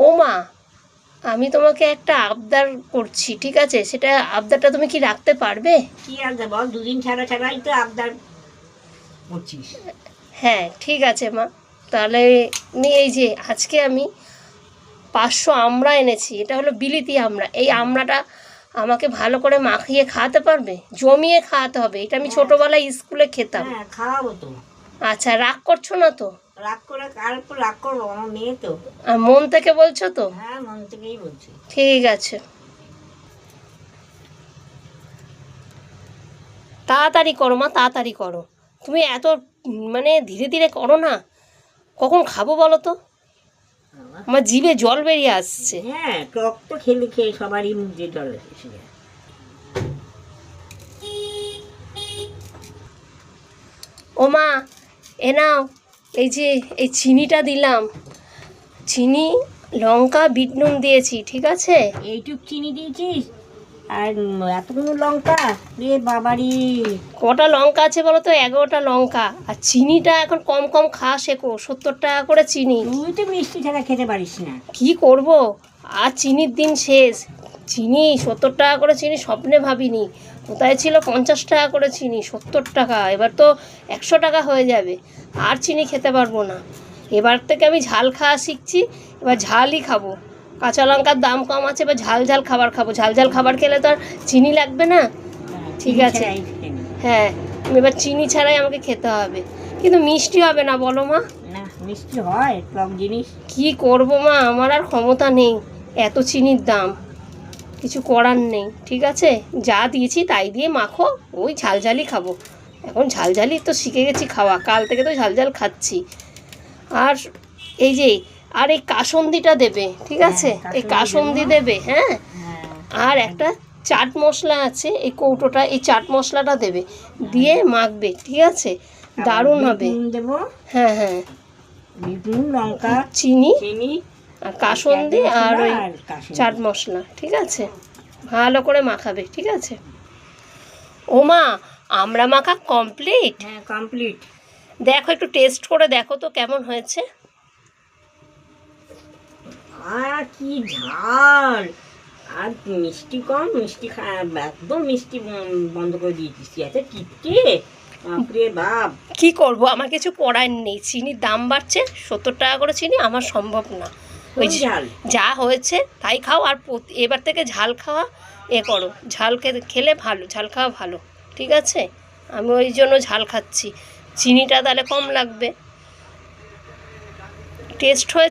ও মা, আমি তোমাকে একটা আবদার করছি, ঠিক আছে? সেটা আবদারটা তুমি কি রাখতে পারবে? কি আবদার বল, দুদিন ছাড়া ছাড়াই তো আবদার করছিস। হ্যাঁ ঠিক আছে মা, তাহলে এই যে আজকে আমি 500 আমড়া এনেছি। এটা হলো বিলিতি আমড়া। এই আমড়াটা আমাকে ভালো করে মাখিয়ে খাওয়াতে পারবে? জমিয়ে খাওয়াতে হবে। এটা আমি ছোটোবেলায় স্কুলে খেতাম। হ্যাঁ খাওয়াবো তো। আচ্ছা, রাগ করছো না তো? রাগ করে কার উপর রাগ করবো, আমার মেয়ে তো। আর মন থেকে বলছো তো? হ্যাঁ মন থেকেই বলছি। ঠিক আছে, তাড়াতাড়ি করো মা, তাড়াতাড়ি করো। তুমি এত মানে ধীরে ধীরে করো না, কখন খাবো বলো তো? আমার জিভে জল বেরিয়ে আসছে। হ্যাঁ টক তো খেলে খেয়ে সবারই মুখ দিয়ে জল এসে যায়। ও মা, এ নাও, এই যে এই চিনিটা দিলাম। চিনি, লঙ্কা, বিট নুন দিয়েছি, ঠিক আছে? এইটুক চিনি দিয়েছিস আর এতগুলো লঙ্কা রে বাবারি। কটা লঙ্কা আছে বলো তো? 11টা লঙ্কা। আর চিনিটা এখন কম কম খাওয়া শেখো। 70 টাকা করে চিনি। তুই তো মিষ্টি ছাড়া খেতে পারিস না। কি করব, আর চিনির দিন শেষ। চিনি 70 টাকা করে চিনি স্বপ্নে ভাবিনি। কোথায় ছিল 50 টাকা করে চিনি, 70 টাকা। এবার তো 100 টাকা হয়ে যাবে। আর চিনি খেতে পারবো না। এবার থেকে আমি ঝাল খাওয়া শিখছি। এবার ঝালই খাবো। কাঁচা লঙ্কার দাম কম আছে, এবার ঝাল ঝাল খাবার খাবো। ঝাল ঝাল খাবার খেলে তো আর চিনি লাগবে না। ঠিক আছে, হ্যাঁ এবার চিনি ছাড়াই আমাকে খেতে হবে। কিন্তু মিষ্টি হবে না বলো মা? না মিষ্টি হয়, টক জিনিস। কি করবো মা, আমার আর ক্ষমতা নেই। এত চিনির দাম, কিছু করার নেই। ঠিক আছে, যা দিয়েছি তাই দিয়ে মাখো। ওই ঝালঝালই খাবো। এখন ঝালঝালই তো শিখে গেছি খাওয়া, কাল থেকে তো ঝালঝাল খাচ্ছি। আর এই যে, আর এই কাসন্দিটা দেবে, ঠিক আছে? এই কাসন্দি দেবে, হ্যাঁ। আর একটা চাট মশলা আছে এই কৌটোটা, এই চাট মশলাটা দেবে, দিয়ে মাখবে, ঠিক আছে? দারুণ হবে। হ্যাঁ হ্যাঁ, লঙ্কা, চিনি চিনি আর কাসন্দি আর ওই চাট মশলা, ঠিক আছে? ভালো করে মাখাবে, ঠিক আছে? ও মা, আমরা মাখা কমপ্লিট। হ্যাঁ কমপ্লিট। দেখো, একটু টেস্ট করে দেখো তো কেমন হয়েছে। আর কি ঝাল, আর মিষ্টি কম, মিষ্টি একদম মিষ্টি বন্ধ করে দিয়েছিস। এত টিপকে, বাপরে বাপ। কি করব, আমার কিছু করার নেই। চিনির দাম বাড়ছে, 70 টাকা করে চিনি, আমার সম্ভব না। ওই ঝাল যা হয়েছে তাই খাও। আর এবার থেকে ঝাল খাওয়া করো। ঝাল খেলে ভালো, ঝাল খাওয়া ভালো, ঠিক আছে? আমি ওই জন্য ঝাল খাচ্ছি। চিনিটা তাহলে কম লাগবে। টেস্ট হয়ে